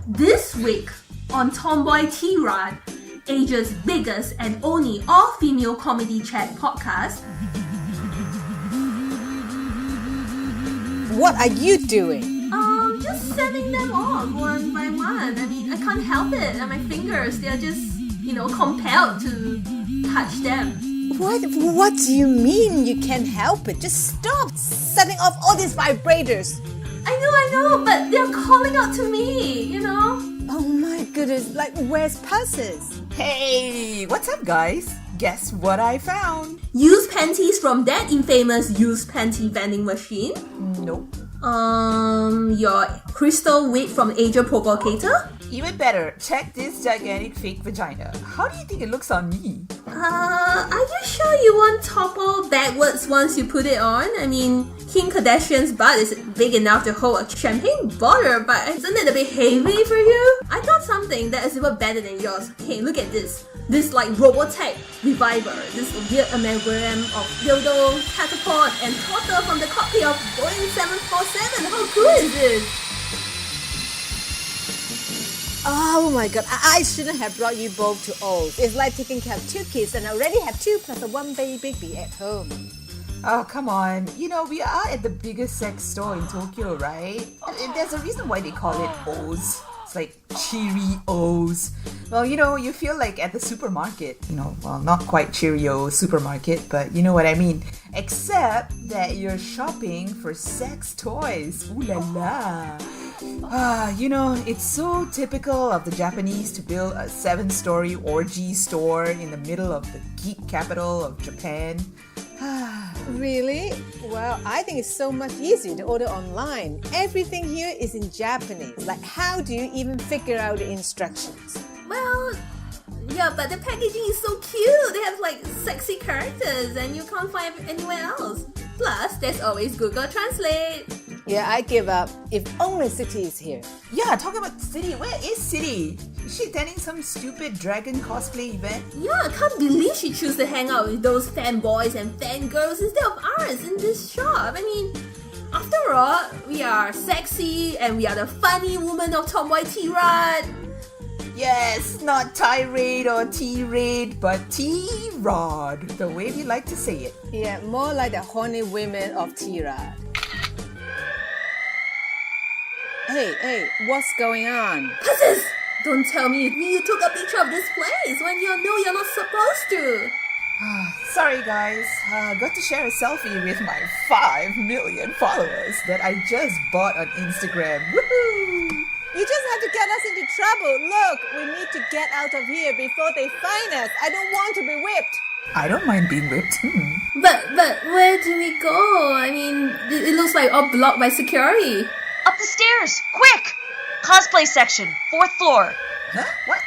This week on Tomboy T-Rod, Asia's biggest and only all-female comedy chat podcast. What are you doing? Just sending them on one by one. I mean, I can't help it. And my fingers, they're just, compelled to touch them. What do you mean you can't help it? Just stop setting off all these vibrators. I know, but they're calling out to me, Oh my goodness, like where's Persis? Hey, what's up guys? Guess what I found? Used panties from that infamous used panty vending machine? Nope. Your crystal wig from Asia Provocator? Even better, check this gigantic fake vagina. How do you think it looks on me? Are you sure you won't topple backwards once you put it on? I mean, Kim Kardashian's butt is big enough to hold a champagne bottle, but isn't it a bit heavy for you? I got something that is even better than yours. Okay, look at this. This like Robotech Reviver. This weird amalgam of dildo, catapult, and throttle from the cockpit of Boeing 747. How cool is this? Oh my god, I shouldn't have brought you both to O's. It's like taking care of two kids and I already have 2 plus a 1 baby at home. Oh, come on. We are at the biggest sex store in Tokyo, right? And there's a reason why they call it O's. It's like Cheerios. Well, you feel like at the supermarket. Well, not quite Cheerio supermarket, but you know what I mean. Except that you're shopping for sex toys. Ooh la la. It's so typical of the Japanese to build a 7-story orgy store in the middle of the geek capital of Japan. Really? Well, I think it's so much easier to order online. Everything here is in Japanese. Like, how do you even figure out the instructions? Well, yeah, but the packaging is so cute. They have like sexy characters and you can't find it anywhere else. Plus, there's always Google Translate. Yeah, I give up. If only City is here. Yeah, talking about City. Where is City? Is she attending some stupid dragon cosplay event? Yeah, I can't believe she chose to hang out with those fanboys and fangirls instead of us in this shop. I mean, after all, we are sexy and we are the funny woman of Tomboy T-Rod. Yes, not tirade or T-raid, but T-rod, the way we like to say it. Yeah, more like the horny women of T-Rod. Hey, what's going on? Persis! Don't tell me you took a picture of this place when you know you're not supposed to. Sorry guys, got to share a selfie with my 5 million followers that I just bought on Instagram. Woohoo! You just have to get us into trouble. Look, we need to get out of here before they find us. I don't want to be whipped. I don't mind being whipped. But where do we go? I mean, it looks like all blocked by security. Up the stairs! Quick! Cosplay section, 4th floor. Huh? What?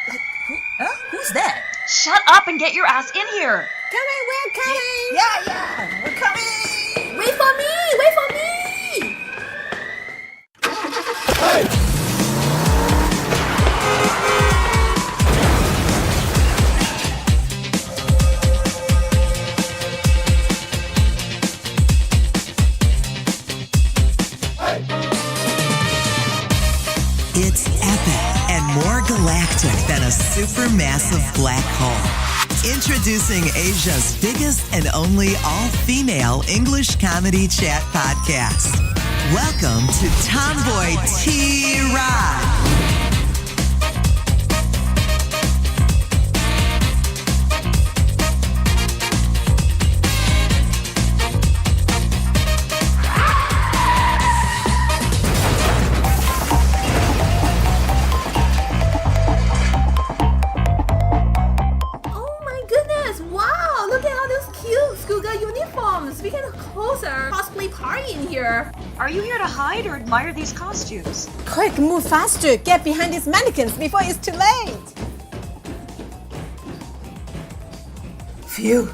Who's that? Shut up and get your ass in here! Coming, we're coming! Yeah, we're coming! Wait for me! Wait for me! It's epic and more galactic than a supermassive black hole. Introducing Asia's biggest and only all-female English comedy chat podcast. Welcome to Tomboy T-Rod. We can host a cosplay party in here. Are you here to hide or admire these costumes? Quick, move faster. Get behind these mannequins before it's too late. Phew,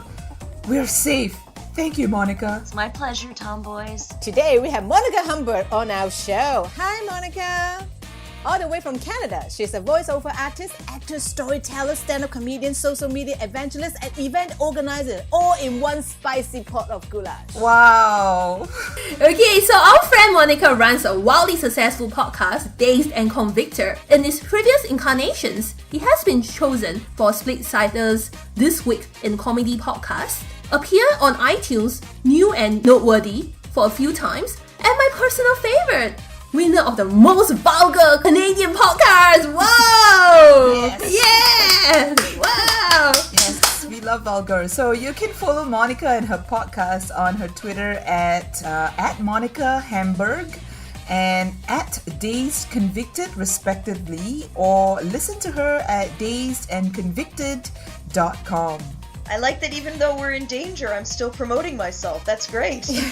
we're safe. Thank you, Monica. It's my pleasure, tomboys. Today we have Monica Humbert on our show. Hi, Monica. All the way from Canada, she's a voiceover artist, actress, storyteller, stand-up comedian, social media evangelist, and event organizer, all in one spicy pot of goulash. Wow. Okay, so our friend Monica runs a wildly successful podcast, Dazed and Convicted. In its previous incarnations, he has been chosen for Split-Siders This Week in Comedy podcast, appeared on iTunes, New and Noteworthy for a few times, and my personal favorite, winner of the most vulgar Canadian podcast. Whoa! Yes. Yeah! Wow! Yes, we love vulgar. So you can follow Monica and her podcast on her Twitter at Monica Hamburg and at Dazed Convicted respectively, or listen to her at dazedandconvicted.com. I like that even though we're in danger, I'm still promoting myself. That's great. Yeah!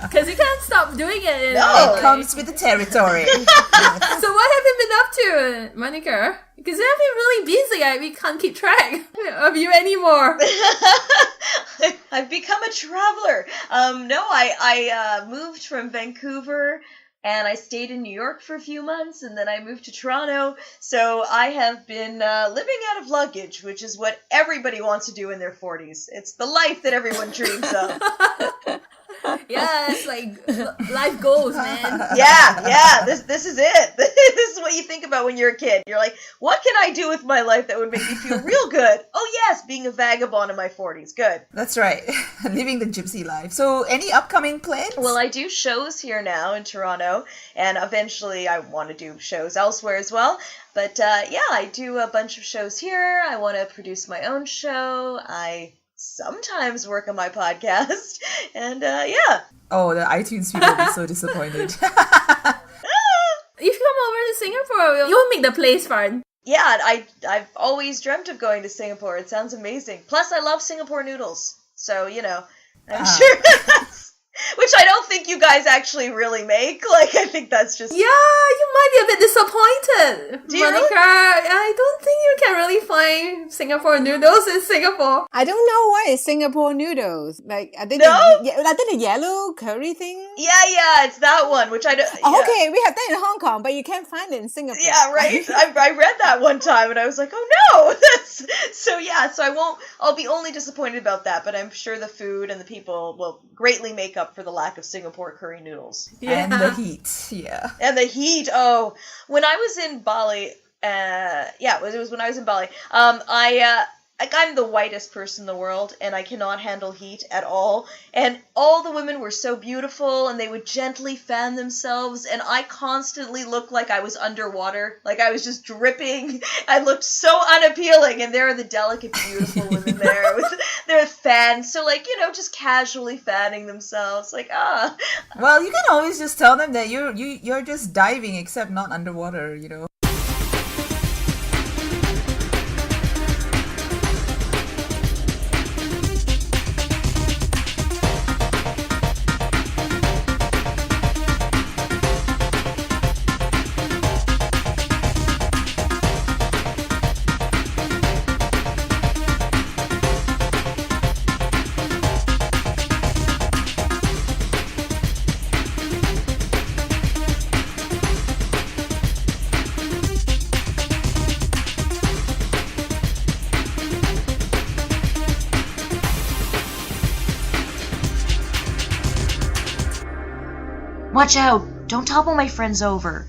Because you can't stop doing it. No. It comes with the territory. So what have you been up to, Monica? Because you've been really busy. We can't keep track of you anymore. I've become a traveler. No, I moved from Vancouver and I stayed in New York for a few months, and then I moved to Toronto. So I have been living out of luggage, which is what everybody wants to do in their 40s. It's the life that everyone dreams of. Yes, like life goals, man. Yeah, this is it. This is what you think about when you're a kid. You're like, what can I do with my life that would make me feel real good? Oh yes, being a vagabond in my 40s. Good. That's right. Living the gypsy life. So any upcoming plans? Well, I do shows here now in Toronto, and eventually I want to do shows elsewhere as well. But yeah, I do a bunch of shows here. I want to produce my own show. I sometimes work on my podcast, and yeah. Oh, the iTunes people will be so disappointed. If you come over to Singapore, you'll make the place fun. Yeah, I've always dreamt of going to Singapore. It sounds amazing. Plus, I love Singapore noodles. So, you know, I'm sure that's... Which I don't think you guys actually really make. Like, I think that's just... Yeah, you might be a bit disappointed, Do you Monica. really? I don't think you can really find Singapore noodles in Singapore. I don't know why it's Singapore noodles. Like, are they No? are they the yellow curry thing? Yeah, it's that one, which I don't... Oh, yeah. okay, we have that in Hong Kong, but you can't find it in Singapore. Yeah, right? I read that one time, and I was like, oh no! So I'll be only disappointed about that, but I'm sure the food and the people will greatly make up for the lack of Singapore curry noodles. Yeah. And the heat, yeah. And the heat, when I was in Bali, it was when I was in Bali, I'm the whitest person in the world, and I cannot handle heat at all. And all the women were so beautiful, and they would gently fan themselves, and I constantly looked like I was underwater, like I was just dripping. I looked so unappealing, and there are the delicate, beautiful women there with their fans, so like, you know, just casually fanning themselves, like, Well, you can always just tell them that you're just diving, except not underwater, you know. watch out, don't topple my friends over.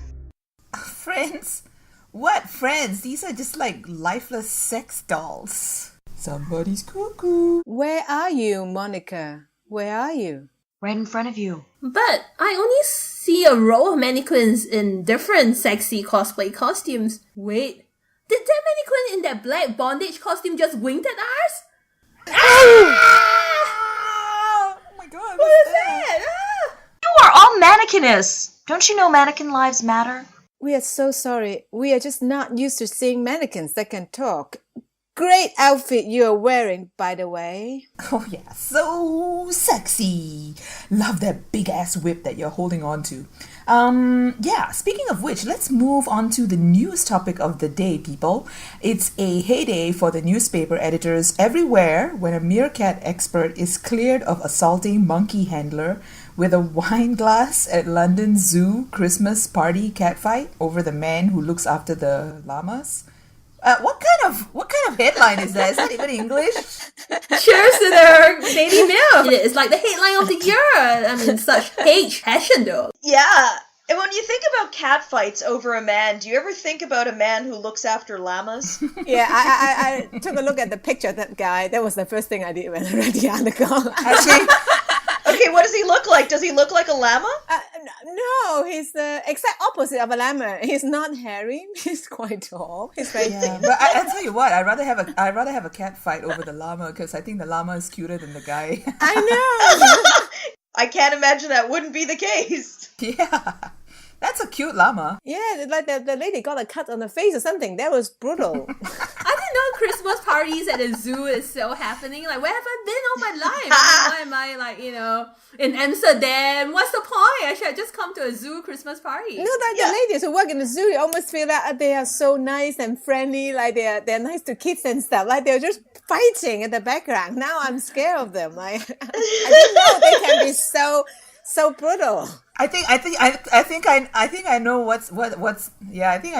Friends? What friends? These are just like lifeless sex dolls. Somebody's cuckoo. Where are you, Monica? Where are you? Right in front of you. But I only see a row of mannequins in different sexy cosplay costumes. Wait, did that mannequin in that black bondage costume just wink at us? Oh my god, What is that? You are all mannequinists. Don't you know mannequin lives matter? We are so sorry. We are just not used to seeing mannequins that can talk. Great outfit you are wearing, by the way. Oh yeah, so sexy. Love that big ass whip that you're holding on to. Yeah, speaking of which, let's move on to the news topic of the day, people. It's a heyday for the newspaper editors everywhere when a meerkat expert is cleared of assaulting monkey handler with a wine glass at London Zoo Christmas party catfight over the man who looks after the llamas. What kind of headline is that? Is that even English? Cheers to their Daily Mail. It's like the headline of the year. I mean, such hate passion though. Yeah. And when you think about catfights over a man, do you ever think about a man who looks after llamas? Yeah, I took a look at the picture of that guy. That was the first thing I did when I read the article. Actually, Okay, what does he look like? Does he look like a llama? No, he's the exact opposite of a llama. He's not hairy. He's quite tall. He's very thin. but I tell you what, I'd rather have a cat fight over the llama because I think the llama is cuter than the guy. I know. I can't imagine that wouldn't be the case. Yeah, that's a cute llama. Yeah, like the lady got a cut on the face or something. That was brutal. I didn't know Christmas parties at the zoo is still happening. Like, where have I been all my life? Why am I, like, in Amsterdam? What's the point? I should just come to a zoo Christmas party. No, like the ladies who work in the zoo, you almost feel that they are so nice and friendly, like they're nice to kids and stuff. Like they're just fighting in the background. Now I'm scared of them. Like I didn't know they can be so brutal. I think I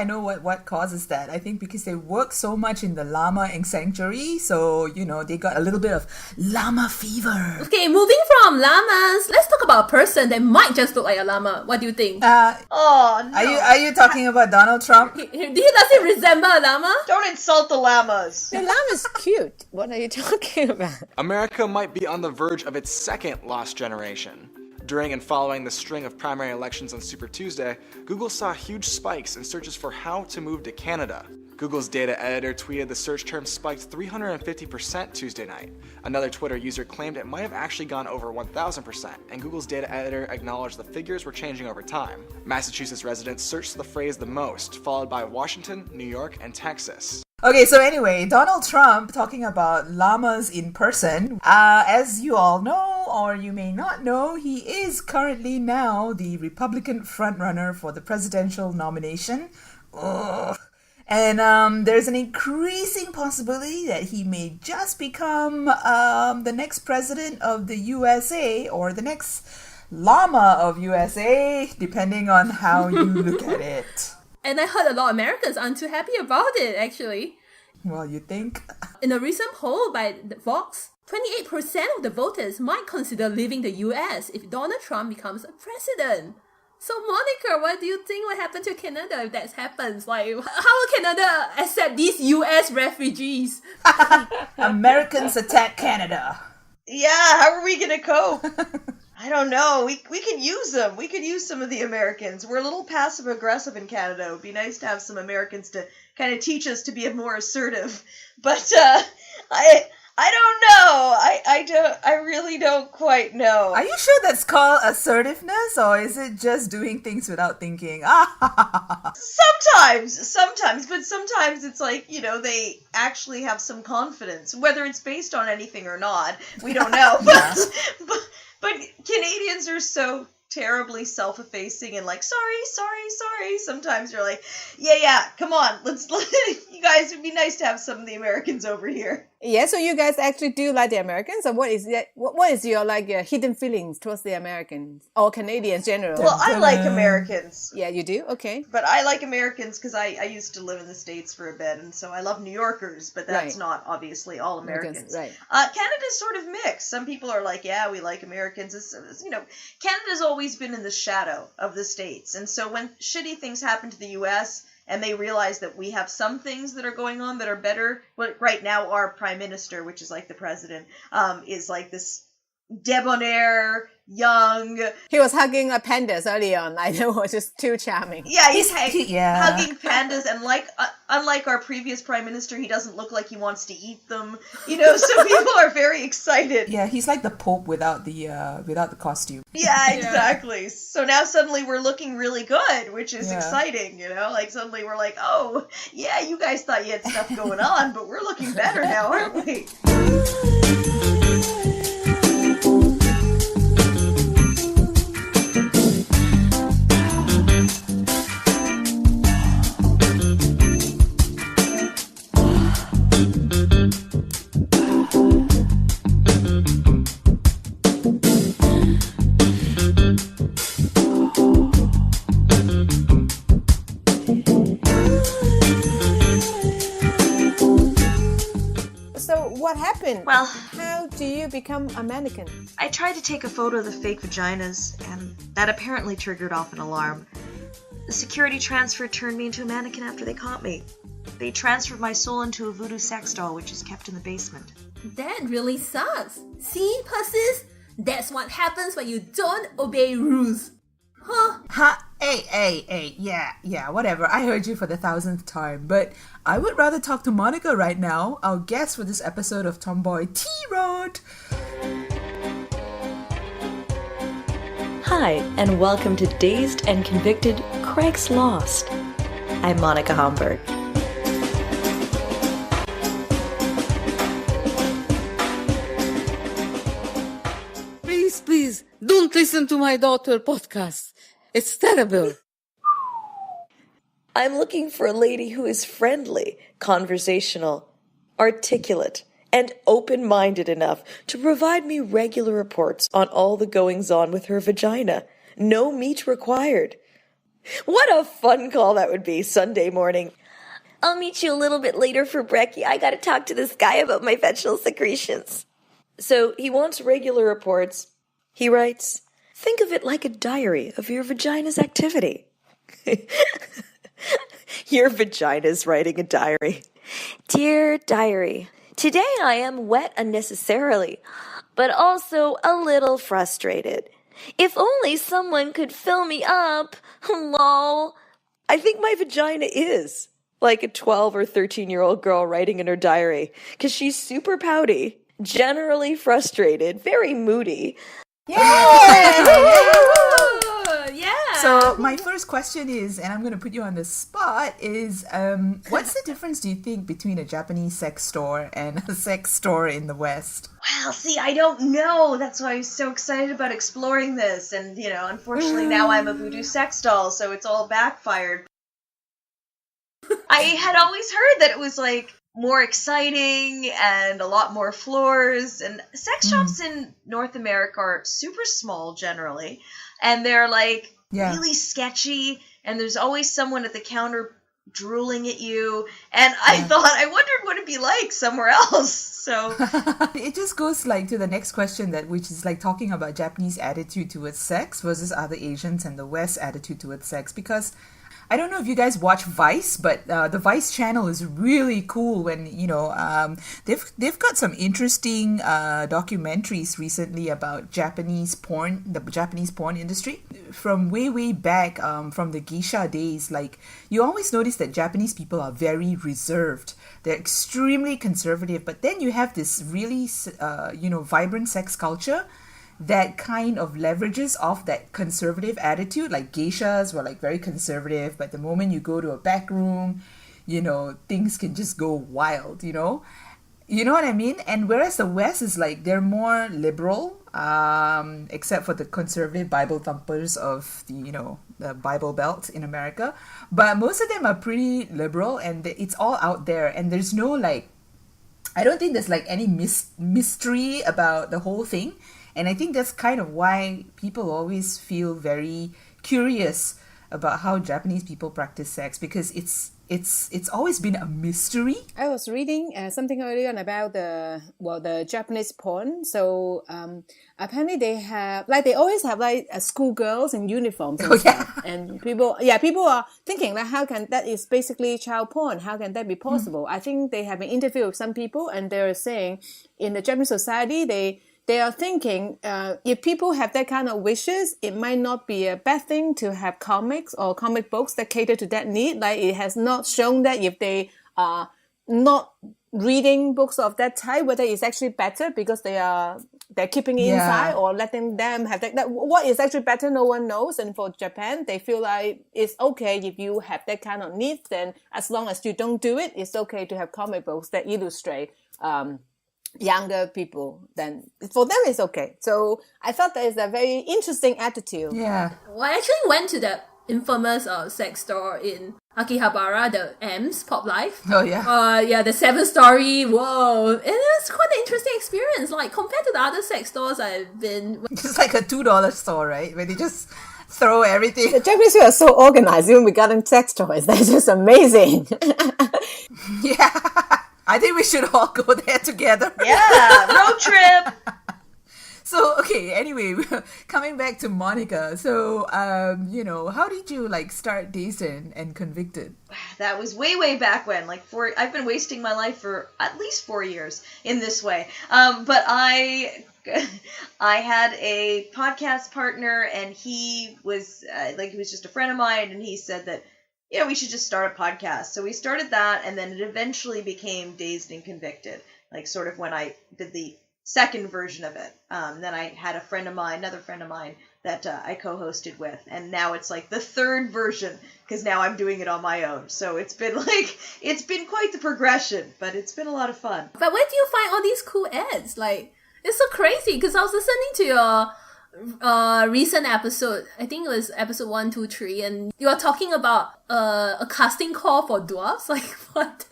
know what causes that. I think because they work so much in the llama sanctuary, so they got a little bit of llama fever. Okay, moving from llamas, let's talk about a person that might just look like a llama. What do you think? Oh, no. Are you talking about Donald Trump? Does he resemble a llama? Don't insult the llamas. The llama's cute. What are you talking about? America might be on the verge of its second lost generation. During and following the string of primary elections on Super Tuesday, Google saw huge spikes in searches for how to move to Canada. Google's data editor tweeted the search term spiked 350% Tuesday night. Another Twitter user claimed it might have actually gone over 1,000%, and Google's data editor acknowledged the figures were changing over time. Massachusetts residents searched the phrase the most, followed by Washington, New York, and Texas. Okay, so anyway, Donald Trump talking about llamas in person. As you all know, or you may not know, he is currently now the Republican frontrunner for the presidential nomination. Ugh. And there's an increasing possibility that he may just become the next president of the USA or the next llama of USA, depending on how you look at it. And I heard a lot of Americans aren't too happy about it, actually. Well, you think? In a recent poll by Vox, 28% of the voters might consider leaving the US if Donald Trump becomes president. So, Monica, what do you think will happen to Canada if that happens? Like, how will Canada accept these US refugees? Americans attack Canada. Yeah, how are we gonna cope? I don't know. We could use them. We could use some of the Americans. We're a little passive aggressive in Canada. It would be nice to have some Americans to kind of teach us to be more assertive. But I don't know. I really don't quite know. Are you sure that's called assertiveness, or is it just doing things without thinking? Sometimes, but sometimes it's like, they actually have some confidence. Whether it's based on anything or not, we don't know. But Canadians are so terribly self-effacing and like, sorry. Sometimes you're like, yeah, come on, let's you guys, it'd be nice to have some of the Americans over here. Yeah, so you guys actually do like the Americans, or what is your your hidden feelings towards the Americans or Canadians generally? Well, I like Americans. Yeah, you do? Okay. But I like Americans because I used to live in the States for a bit, and so I love New Yorkers, but that's not obviously all Americans. Right. Canada's sort of mixed. Some people are like, yeah, we like Americans. Canada's always been in the shadow of the States, and so when shitty things happen to the U.S., and they realize that we have some things that are going on that are better. Well, right now, our prime minister, which is like the president, is like this debonair, young. He was hugging pandas early on. I know, it was just too charming. Yeah, he's hugging pandas, and unlike our previous prime minister, he doesn't look like he wants to eat them. So people are very excited. Yeah, he's like the Pope without the costume. Yeah, exactly. So now suddenly we're looking really good, which is exciting. Like suddenly we're like, oh yeah, you guys thought you had stuff going on, but we're looking better now, aren't we? Catherine, Well- how do you become a mannequin? I tried to take a photo of the fake vaginas, and that apparently triggered off an alarm. The security transfer turned me into a mannequin after they caught me. They transferred my soul into a voodoo sex doll, which is kept in the basement. That really sucks. See, Persis? That's what happens when you don't obey rules. Huh? Ha! Hey, yeah, whatever. I heard you for the 1,000th time, but I would rather talk to Monica right now, our guest for this episode of Tomboy T-Rod. Hi, and welcome to Dazed and Convicted Craig's Lost. I'm Monica Homburg. Please, don't listen to my daughter podcast. It's terrible. I'm looking for a lady who is friendly, conversational, articulate, and open-minded enough to provide me regular reports on all the goings-on with her vagina. No meat required. What a fun call that would be Sunday morning. I'll meet you a little bit later for brekkie. I gotta talk to this guy about my vaginal secretions. So he wants regular reports. He writes, think of it like a diary of your vagina's activity. Your vagina's writing a diary. Dear diary, today I am wet unnecessarily, but also a little frustrated. If only someone could fill me up. Lol. I think my vagina is like a 12 or 13-year-old girl writing in her diary, because she's super pouty, generally frustrated, very moody. Oh, yeah. So my first question is, and I'm going to put you on the spot, is what's the difference, do you think, between a Japanese sex store and a sex store in the West? Well, see, I don't know. That's why I was so excited about exploring this. And, unfortunately now I'm a voodoo sex doll, so it's all backfired. I had always heard that it was, more exciting and a lot more floors. And sex shops in North America are super small, generally. And they're, really sketchy. And there's always someone at the counter drooling at you. And I wondered what it'd be like somewhere else. So it just goes to the next question, which is talking about Japanese attitude towards sex versus other Asians and the West attitude towards sex, because I don't know if you guys watch Vice, but the Vice channel is really cool when, they've got some interesting documentaries recently about Japanese porn, the Japanese porn industry. From way back, from the geisha days, you always notice that Japanese people are very reserved. They're extremely conservative, but then you have this really, vibrant sex culture that kind of leverages off that conservative attitude. Geishas were very conservative, but the moment you go to a back room, things can just go wild, you know what I mean? And whereas the West is they're more liberal, except for the conservative Bible thumpers of the Bible Belt in America, but most of them are pretty liberal, and it's all out there, and there's no I don't think there's any mystery about the whole thing. And I think that's kind of why people always feel very curious about how Japanese people practice sex, because it's always been a mystery. I was reading something earlier on about the Japanese porn. So apparently they have they always have schoolgirls in uniforms and stuff. And people are thinking how can that is basically child porn? How can that be possible? I think they have been interviewed with some people, and they're saying in the Japanese society they are thinking if people have that kind of wishes, it might not be a bad thing to have comics or comic books that cater to that need. It has not shown that if they are not reading books of that type, whether it's actually better because they're keeping it inside or letting them have that. What is actually better, no one knows. And for Japan, they feel it's okay if you have that kind of needs, then as long as you don't do it, it's okay to have comic books that illustrate younger people. Then for them it's okay. So I thought that is a very interesting attitude. Yeah. Well, I actually went to the infamous sex store in Akihabara, the M's Pop Life. Oh yeah. The 7-story. Whoa, and it was quite an interesting experience. Compared to the other sex stores I've been. It's a $2 store, right? Where they just throw everything. The Japanese people are so organized, even regarding sex toys. That's just amazing. Yeah. I think we should all go there together. Yeah, road trip. So, okay, anyway, coming back to Monica. So, how did you start Dazed and Convicted? That was way back when. I've been wasting my life for at least 4 years in this way. But I had a podcast partner, and he was he was just a friend of mine, and he said that we should just start a podcast. So we started that, and then it eventually became Dazed and Convicted. Sort of when I did the second version of it. Then I had another friend of mine that I co-hosted with, and now it's the third version because now I'm doing it on my own. So it's been quite the progression, but it's been a lot of fun. But where do you find all these cool ads? It's so crazy because I was listening to your recent episode. I think it was episode 1, 2, 3, and you are talking about a casting call for dwarves. What?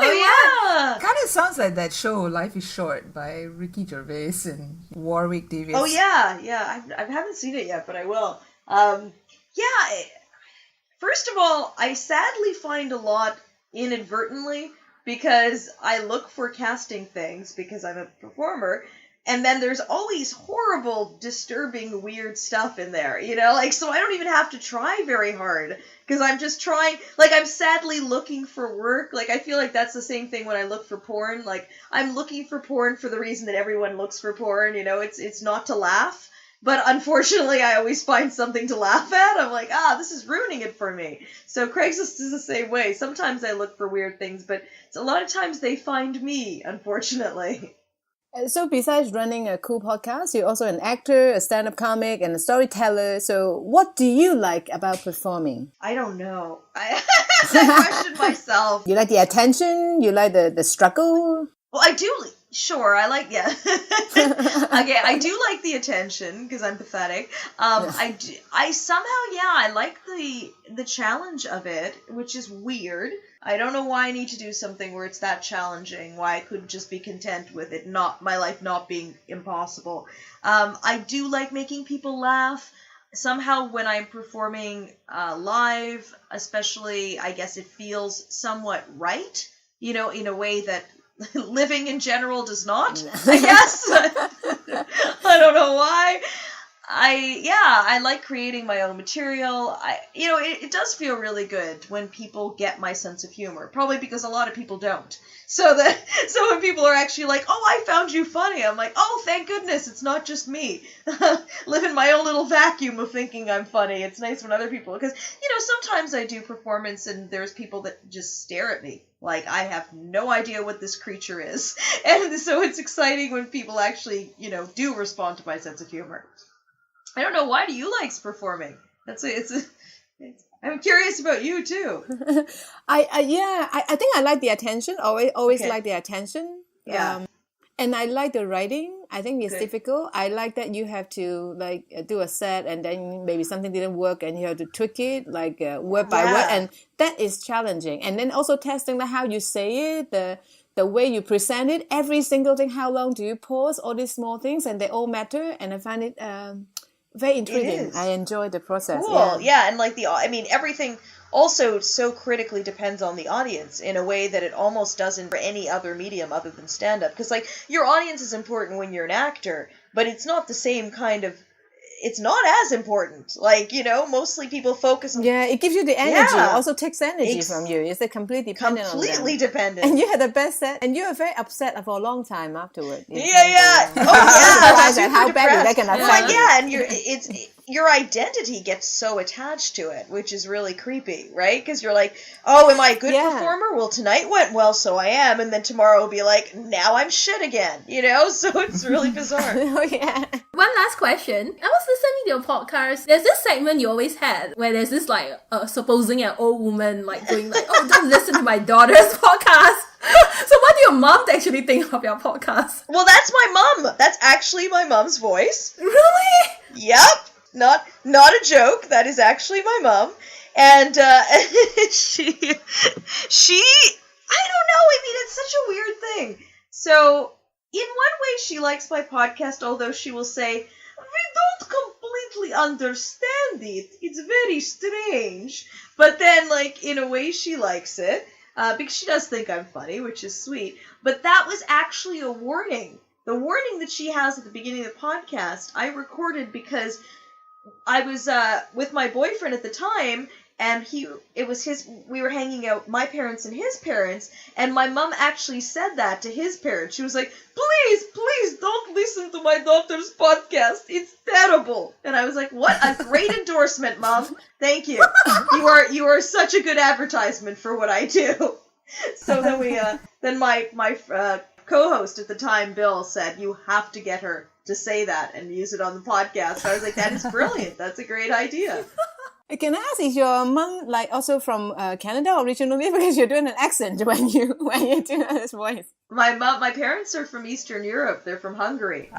Yeah. Kind of sounds like that show Life is Short by Ricky Gervais and Warwick Davis. Oh yeah. I haven't seen it yet, but I will. First of all, I sadly find a lot inadvertently because I look for casting things because I'm a performer. And then there's always horrible, disturbing, weird stuff in there, so I don't even have to try very hard because I'm just trying, I'm sadly looking for work. I feel like that's the same thing when I look for porn. I'm looking for porn for the reason that everyone looks for porn, it's not to laugh. But unfortunately, I always find something to laugh at. I'm this is ruining it for me. So Craigslist is the same way. Sometimes I look for weird things, but a lot of times they find me, unfortunately. So besides running a cool podcast, you're also an actor, a stand-up comic, and a storyteller. So what do you like about performing? I don't know. I question myself. You like the attention? You like the struggle? Well, I do. Sure, I like, yeah. Okay, I do like the attention because I'm pathetic. I somehow, I like the challenge of it, which is weird. I don't know why I need to do something where it's that challenging, why I couldn't just be content with it, my life not being impossible. I do like making people laugh. Somehow when I'm performing live, especially, I guess it feels somewhat right, in a way that living in general does not, I guess. I don't know why. I like creating my own material. It does feel really good when people get my sense of humor, probably because a lot of people don't. So when people are actually like, "Oh, I found you funny," I'm like, "Oh, thank goodness, it's not just me." Live in my own little vacuum of thinking I'm funny. It's nice when other people, because sometimes I do performance and there's people that just stare at me like I have no idea what this creature is, and so it's exciting when people actually do respond to my sense of humor. I don't know, why do you like performing? I'm curious about you too. I think I like the attention. Always Okay. like the attention. Yeah. And I like the writing. I think it's Good. difficult. I like that you have to do a set and then maybe something didn't work and you have to tweak it word by word, Yeah. and that is challenging. And then also testing how you say it, the way you present it, every single thing. How long do you pause? All these small things, and they all matter. And I find it very intriguing. is. I enjoy the process. Cool. Yeah, and everything also so critically depends on the audience in a way that it almost doesn't for any other medium other than stand-up. Because, your audience is important when you're an actor, but it's not the same kind of... It's not as important. Mostly people focus on... Yeah, it gives you the energy. Yeah. It also takes energy from you. It's completely dependent on them. completely dependent. And you had the best set, and you were very upset for a long time afterward. Yeah. Oh, yeah. Surprised at Super how badly that depressed. can affect Well, you. yeah, and your identity gets so attached to it, which is really creepy, right? Because you're like, oh, am I a good Yeah. performer? Well, tonight went well, so I am. And then tomorrow will be like, now I'm shit again, So it's really bizarre. Oh, yeah. One last question. I was listening to your podcast. There's this segment you always had where there's this supposing an old woman going oh, don't listen to my daughter's podcast. So what do your mom actually think of your podcast? Well, that's my mom. That's actually my mom's voice. Really? Yep. Not a joke. That is actually my mom. And she I don't know. It's such a weird thing. So in one way she likes my podcast, although she will say, we don't completely understand it. It's very strange. But then, in a way she likes it. because she does think I'm funny, which is sweet. But that was actually a warning. The warning that she has at the beginning of the podcast, I recorded because I was with my boyfriend at the time, and we were hanging out, my parents and his parents, and my mom actually said that to his parents. She was like, please don't listen to my daughter's podcast. It's terrible. And I was like, what a great endorsement, Mom. Thank you. You are such a good advertisement for what I do. So then my co-host at the time, Bill, said, you have to get her to say that and use it on the podcast. I was like, that is brilliant. That's a great idea. Can I ask, is your mom like also from Canada originally? Because you're doing an accent when you do this voice. My parents are from Eastern Europe. They're from Hungary.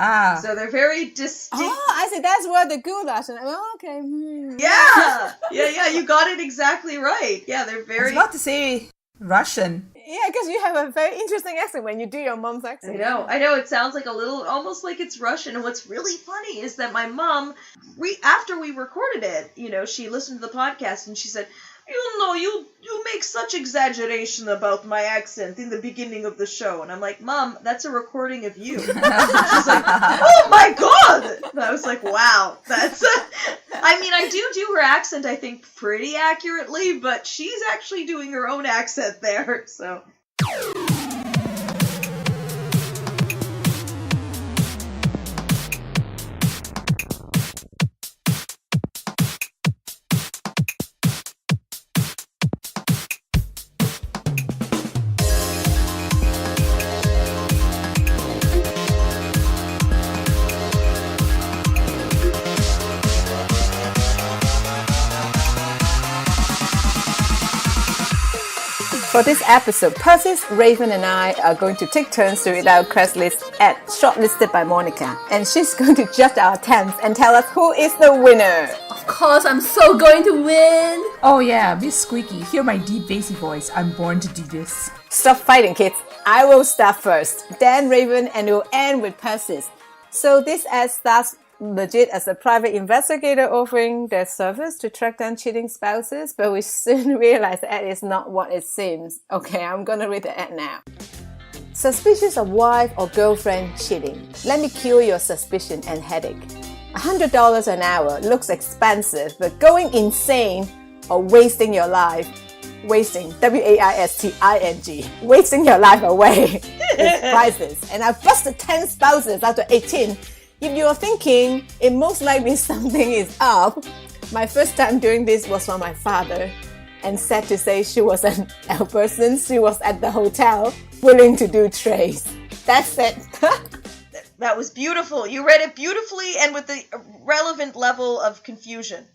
So they're very distinct. Oh, I see. That's where the goulash. Oh, okay. Yeah. You got it exactly right. Yeah, they're I was very. about to say Russian. Yeah, because you have a very interesting accent when you do your mom's accent. I know. It sounds like almost like it's Russian. And what's really funny is that my mom, after we recorded it, she listened to the podcast and she said, you make such exaggeration about my accent in the beginning of the show. And I'm like, Mom, that's a recording of you. She's like, oh my God! And I was like, wow, that's... I do her accent, I think, pretty accurately, but she's actually doing her own accent there, so... For this episode, Persis, Raven, and I are going to take turns to read out Craigslist ad shortlisted by Monica, and she's going to judge our attempts and tell us who is the winner. Of course, I'm so going to win. Oh yeah, Miss Squeaky, hear my deep bassy voice. I'm born to do this. Stop fighting, kids. I will start first, then Raven, and we'll end with Persis. So this ad starts legit as a private investigator offering their service to track down cheating spouses, but we soon realize the ad is not what it seems. Okay, I'm gonna read the ad now. Suspicious of wife or girlfriend cheating. Let me cure your suspicion and headache. $100 an hour looks expensive, but going insane or wasting your life. Wasting, W-A-I-S-T-I-N-G. Wasting your life away is priceless. And I've busted 10 spouses out of 18. If you're thinking it most likely something is up, my first time doing this was for my father. And sad to say, she was an Albertson. She was at the hotel, willing to do trades. That's it. That was beautiful. You read it beautifully and with the relevant level of confusion.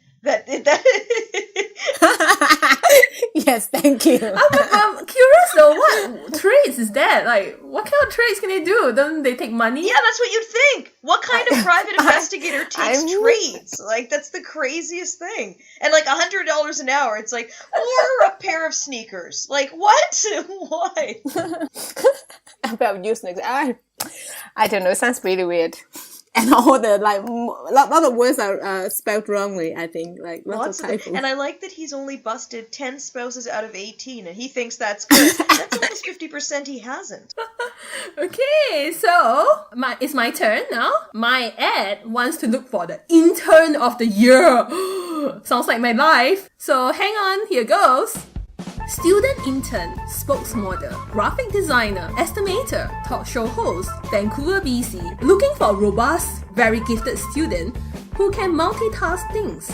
Yes, thank you. I'm curious though, what trades is that? Like, what kind of trades can they do? Don't they take money? Yeah, that's what you'd think. What kind of private investigator takes trades? Like, that's the craziest thing. And like $100 an hour, it's like, or a pair of sneakers. Like, what? Why? About you, sneakers. I don't know. It sounds really weird. And all the, like, a lot of words are spelled wrongly, I think. Like, lots of typos. And I like that he's only busted 10 spouses out of 18, and he thinks that's good. That's almost 50% he hasn't. Okay, so it's my turn now. My ad wants to look for the intern of the year. Sounds like my life. So hang on, here goes. Student intern, spokesmodel, graphic designer, estimator, talk show host, Vancouver, BC. Looking for a robust, very gifted student who can multitask things.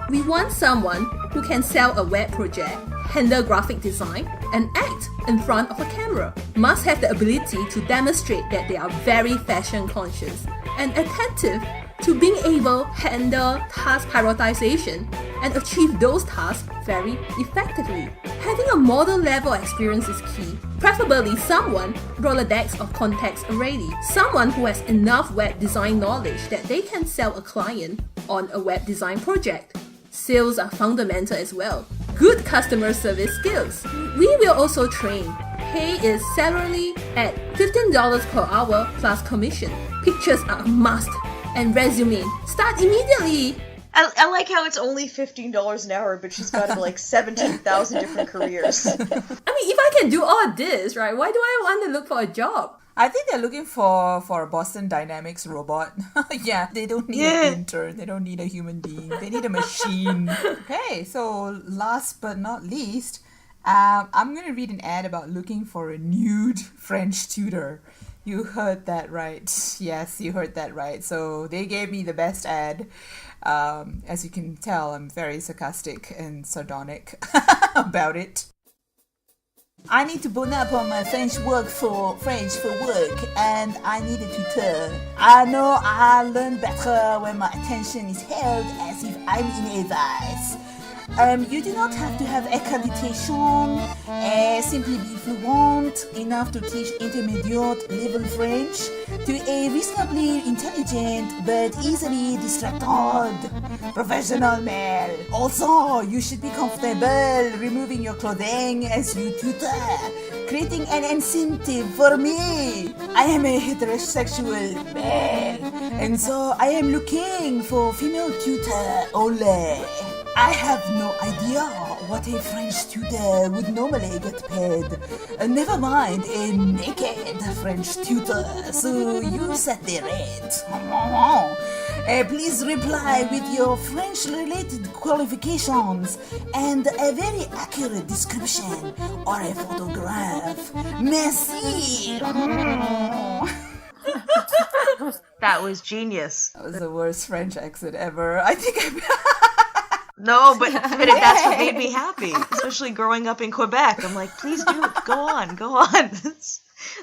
We want someone who can sell a web project, handle graphic design, and act in front of a camera. Must have the ability to demonstrate that they are very fashion conscious and attentive to being able to handle task prioritization and achieve those tasks very effectively. Having a model level experience is key, preferably someone Rolodex of contacts already, someone who has enough web design knowledge that they can sell a client on a web design project. Sales are fundamental as well. Good customer service skills. We will also train. Pay is salary at $15 per hour plus commission. Pictures are a must. And resume. Start immediately. I like how it's only $15 an hour, but she's got like 17,000 different careers. I mean, if I can do all this, right, why do I want to look for a job? I think they're looking for a Boston Dynamics robot. Yeah, they don't need an intern. They don't need a human being. They need a machine. Okay, so last but not least, I'm going to read an ad about looking for a nude French tutor. You heard that right. Yes, you heard that right. So they gave me the best ad. As you can tell, I'm very sarcastic and sardonic about it. I need to bone up on my French for work, and I need a tutor. I know I learn better when my attention is held as if I'm in a vice. You do not have to have accreditation, simply be fluent enough to teach intermediate level French to a reasonably intelligent but easily distracted professional male. Also, you should be comfortable removing your clothing as you tutor, creating an incentive for me. I am a heterosexual male, and so I am looking for female tutor only. I have no idea what a French tutor would normally get paid. Never mind a naked French tutor, so you set the rate. Please reply with your French-related qualifications and a very accurate description or a photograph. Merci! That was genius. That was the worst French accent ever. I think No, but that's what made me happy, especially growing up in Quebec. I'm like, please do, go on. This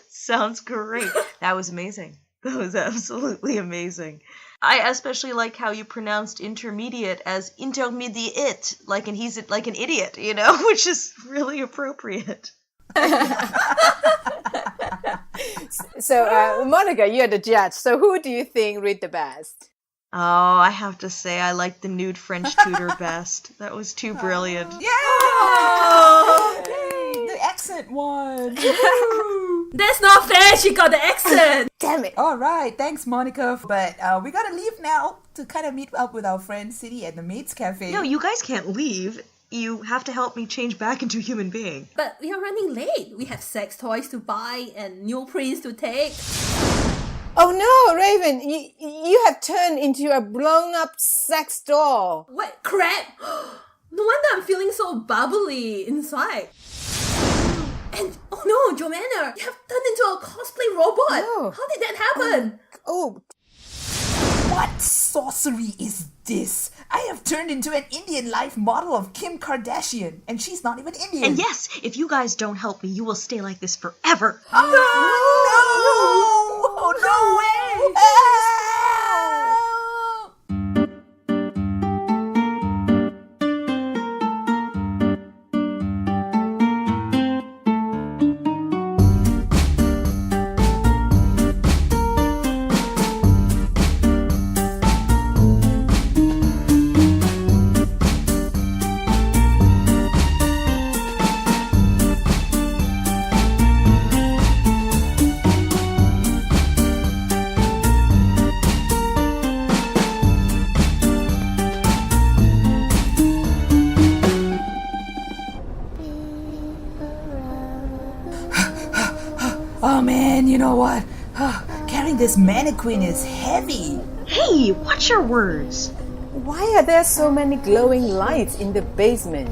sounds great. That was amazing. That was absolutely amazing. I especially like how you pronounced intermediate as intermediate, like he's like an idiot, you know, which is really appropriate. So, Monica, you're the judge. So who do you think read the best? Oh, I have to say, I like the nude French tutor best. That was too brilliant. Yeah! Oh, the accent one. That's not fair. She got the accent. Damn it. All right, thanks, Monica. But we gotta leave now to kind of meet up with our friend City at the Maids Cafe. No, you guys can't leave. You have to help me change back into a human being. But we are running late. We have sex toys to buy and new prints to take. Oh no, Raven, you have turned into a blown-up sex doll. What crap? No wonder I'm feeling so bubbly inside. And oh no, Joanna, you have turned into a cosplay robot. Oh. How did that happen? Oh. What sorcery is this? I have turned into an Indian life model of Kim Kardashian, and she's not even Indian. And yes, if you guys don't help me, you will stay like this forever. Oh, no! Oh, no way! Oh man, you know what? Carrying this mannequin is heavy. Hey, watch your words. Why are there so many glowing lights in the basement?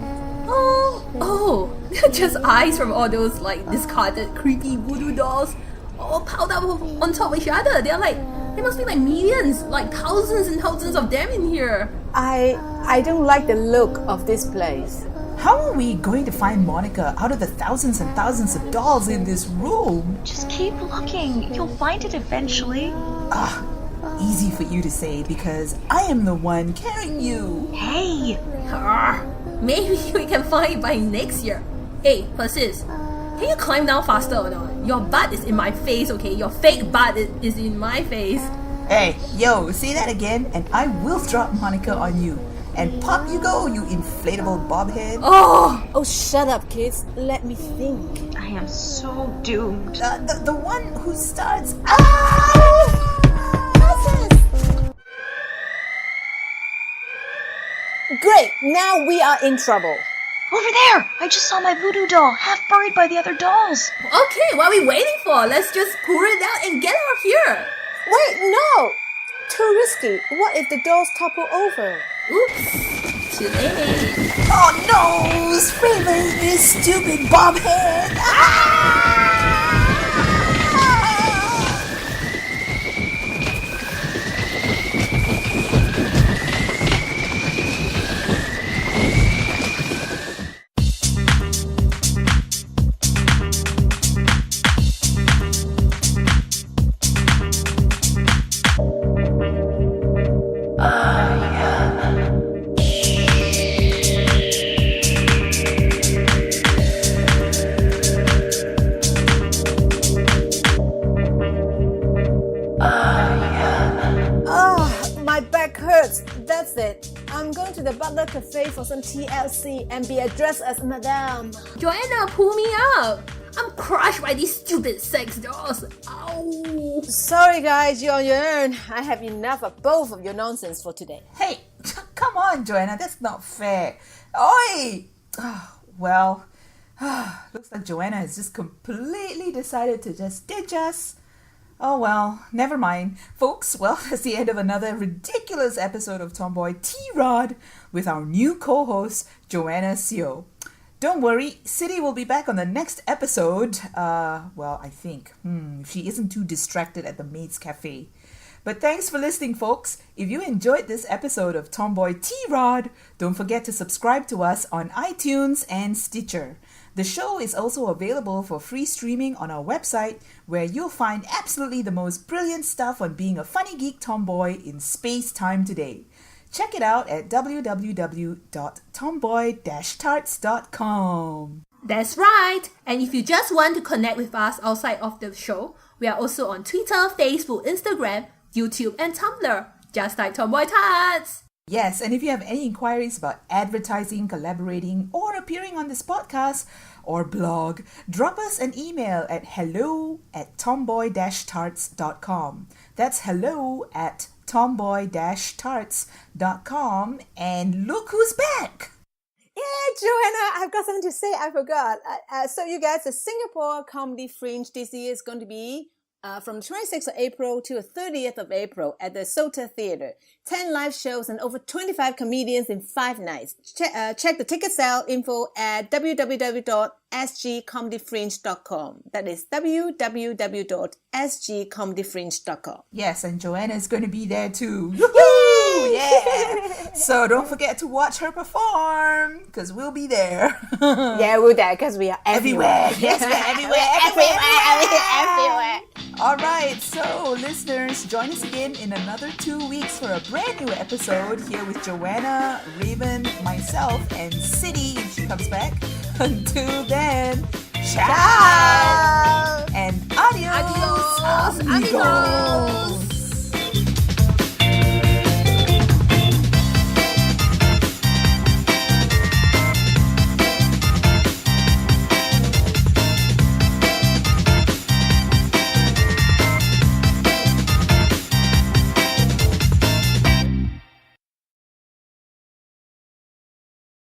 Oh, they're just eyes from all those like discarded creepy voodoo dolls all piled up on top of each other. There must be like millions, like thousands and thousands of them in here. I don't like the look of this place. How are we going to find Monica out of the thousands and thousands of dolls in this room? Just keep looking. You'll find it eventually. Easy for you to say because I am the one carrying you. Hey! Maybe we can find it by next year. Hey, Persis, can you climb down faster or not? Your butt is in my face, okay? Your fake butt is in my face. Hey, yo, say that again and I will drop Monica on you. And pop you go, you inflatable bobhead. Oh, shut up, kids. Let me think. I am so doomed. The one who starts. Great, now we are in trouble. Over there! I just saw my voodoo doll, half buried by the other dolls. Okay, what are we waiting for? Let's just pull it out and get out of here. Wait, no! Too risky. What if the dolls topple over? Oops, too late. Oh no! Screaming, this stupid bobhead! My back hurts. That's it. I'm going to the Butler Cafe for some TLC and be addressed as Madame. Joanna, pull me up. I'm crushed by these stupid sex dolls. Ow. Sorry guys, you're on your own. I have enough of both of your nonsense for today. Hey, come on, Joanna, that's not fair. Oi! Well, looks like Joanna has just completely decided to just ditch us. Oh well, never mind. Folks, well, that's the end of another ridiculous episode of Tomboy T-Rod with our new co-host, Joanna Seo. Don't worry, City will be back on the next episode. Well, I think. If she isn't too distracted at the Maid's Cafe. But thanks for listening, folks. If you enjoyed this episode of Tomboy T-Rod, don't forget to subscribe to us on iTunes and Stitcher. The show is also available for free streaming on our website, where you'll find absolutely the most brilliant stuff on being a funny geek tomboy in space-time today. Check it out at www.tomboy-tarts.com. That's right. And if you just want to connect with us outside of the show, we are also on Twitter, Facebook, Instagram, YouTube, and Tumblr. Just like Tomboy Tarts. Yes, and if you have any inquiries about advertising, collaborating, or appearing on this podcast or blog, drop us an email at hello@tomboy-tarts.com. That's hello@tomboy-tarts.com. And look who's back! Yeah, Joanna, I've got something to say. I forgot. So you guys, the Singapore Comedy Fringe this year is going to be from 26th of April to the 30th of April at the Sota Theatre. 10 live shows and over 25 comedians in 5 nights. Check the ticket sale info at www.sgcomedyfringe.com. That is www.sgcomedyfringe.com. Yes, and Joanna is going to be there too. Woohoo! Yeah! So don't forget to watch her perform, because we'll be there. Yeah, we're there because we are everywhere. Yes, we're everywhere. All right, so listeners, join us again in another 2 weeks for a brand new episode here with Joanna, Raven, myself, and City if she comes back. Until then, ciao! And adios, amigos!